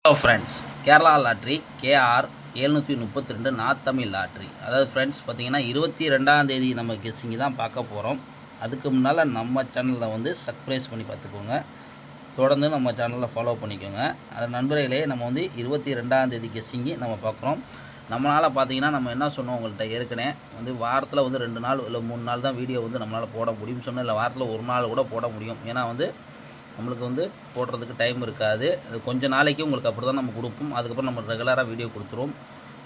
Hello friends, Kerala lottery KR 732 நார்த் Tamil lottery. அதாவது friends பார்த்தீங்கன்னா 22ஆம் தேதி நம்ம கெஸ்ஸிங்கு தான் பார்க்க போகிறோம். அதுக்கு முன்னால் நம்ம சேனலில் வந்து சப்ஸ்கிரைப் பண்ணி பார்த்துக்கோங்க. தொடர்ந்து நம்ம சேனலில் ஃபாலோ பண்ணிக்கோங்க. அது நண்பர்களே, நம்ம வந்து 22ஆம் தேதி கெஸ்ஸிங்கு நம்ம பார்க்குறோம். நம்மளால் பார்த்தீங்கன்னா நம்ம என்ன சொன்னோம் உங்கள்கிட்ட ஏற்கனவே வந்து வாரத்தில் வந்து 2 நாள் இல்லை 3 நாள் தான் வீடியோ வந்து நம்மளால் போட முடியும்னு சொன்னோம். இல்லை வாரத்தில் 1 நாள் கூட போட முடியும். ஏன்னா வந்து நம்மளுக்கு வந்து போடுறதுக்கு டைம் இருக்காது. அது கொஞ்சம் நாளைக்கு உங்களுக்கு அப்படி தான் நம்ம கொடுப்போம். அதுக்கப்புறம் நம்ம ரெகுலராக வீடியோ கொடுத்துருவோம்.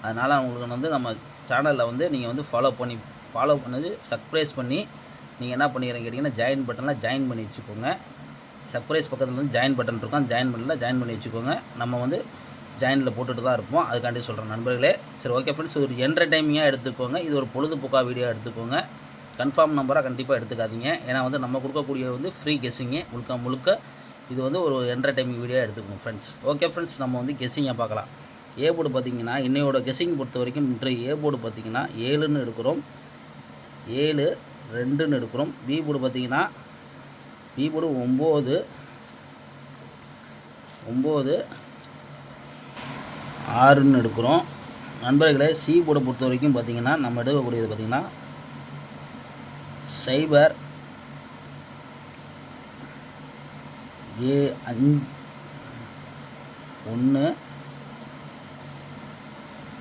அதனால் உங்களுக்கு வந்து நம்ம சேனலில் வந்து நீங்கள் வந்து ஃபாலோ பண்ணது சப்ஸ்கிரைப் பண்ணி நீங்கள் என்ன பண்ணிக்கிறீங்க கேட்டிங்கன்னா ஜாயின் பட்டனில் ஜாயின் பண்ணி வச்சுக்கோங்க. சப்ஸ்கிரைப் பக்கத்தில் வந்து ஜாயின் பட்டன் இருக்கும். ஜாயின் பண்ணி வச்சுக்கோங்க. நம்ம வந்து ஜாயினில் போட்டுட்டு தான் இருப்போம். அதுக்காண்டி சொல்கிறேன் நண்பர்களே. சரி, ஓகே ஃப்ரெண்ட்ஸ், ஒரு என்டர்டைமிங்காக எடுத்துக்கோங்க. இது ஒரு பொழுதுபோக்காக வீடியோ எடுத்துக்கோங்க. கன்ஃபார்ம் நம்பராக கண்டிப்பாக எடுத்துக்காதீங்க. ஏன்னா வந்து நம்ம கொடுக்கக்கூடிய வந்து ஃப்ரீ கெஸ்ஸிங்கு முழுக்க இது வந்து ஒரு என்டர்டைமிங் வீடியோ எடுத்துக்கோங்க ஃப்ரெண்ட்ஸ். ஓகே ஃப்ரெண்ட்ஸ், நம்ம வந்து கெஸ்ஸிங்கை பார்க்கலாம். ஏ போர்டு பார்த்திங்கன்னா இன்னையோட கெஸ்ஸிங் பொறுத்த வரைக்கும் இன்றைய ஏ போர்டு பார்த்திங்கன்னா 7ன்னு எடுக்கிறோம், 7 2ன்னு எடுக்கிறோம். பி போர்டு பார்த்திங்கன்னா பி போர்டு 9 6ன்னு எடுக்கிறோம் நண்பர்களே. சி போர்டை பொறுத்த வரைக்கும் பார்த்திங்கன்னா நம்ம எடுக்கக்கூடியது பார்த்திங்கன்னா 0 1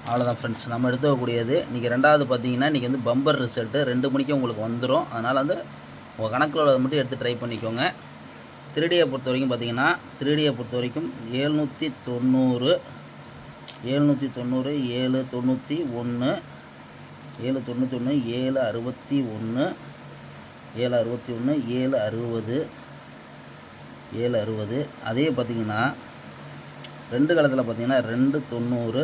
அவ்வளோதான் ஃப்ரெண்ட்ஸ் நம்ம எடுத்துக்கக்கூடியது. இன்றைக்கி ரெண்டாவது பார்த்தீங்கன்னா இன்றைக்கி வந்து பம்பர் ரிசல்ட்டு 2 மணிக்கு உங்களுக்கு வந்துடும். அதனால் வந்து உங்கள் கணக்கில் உள்ளதை மட்டும் எடுத்து ட்ரை பண்ணிக்கோங்க. 3Dயை பொறுத்த வரைக்கும் பார்த்தீங்கன்னா 3Dயை பொறுத்த வரைக்கும் 790 791 761 760. அதே பார்த்திங்கன்னா ரெண்டு காலத்தில் பார்த்திங்கன்னா 290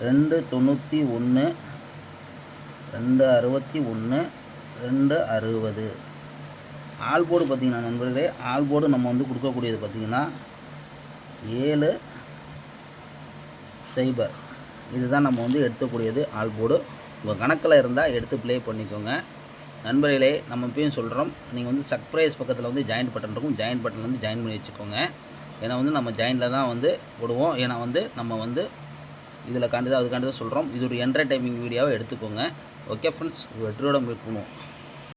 291 261 260. ஆல் போர்டு பார்த்திங்கன்னா நண்பர்களே, ஆல் போர்டு நம்ம வந்து கொடுக்கக்கூடியது பார்த்திங்கன்னா 7 இதுதான் நம்ம வந்து எடுத்துக்கூடியது ஆல் போர்டு. உங்கள் கணக்கில் இருந்தால் எடுத்து ப்ளே பண்ணிக்கோங்க நண்பர்களே. நம்ம இப்பயும் சொல்கிறோம், நீங்கள் வந்து சப்ஸ்கிரைப் பக்கத்தில் வந்து ஜாயின் பட்டன் இருக்கும். ஜாயின் பட்டனில் வந்து ஜாயின் பண்ணி வச்சுக்கோங்க. ஏன்னா வந்து நம்ம ஜாயினில் தான் வந்து போடுவோம். ஏன்னா வந்து நம்ம வந்து இதில் அதுக்காண்டி தான் சொல்கிறோம். இது ஒரு என்டர்டைமிங் வீடியோவை எடுத்துக்கோங்க. ஓகே ஃப்ரெண்ட்ஸ், வெற்றியோட மீட் பண்ணுவோம்.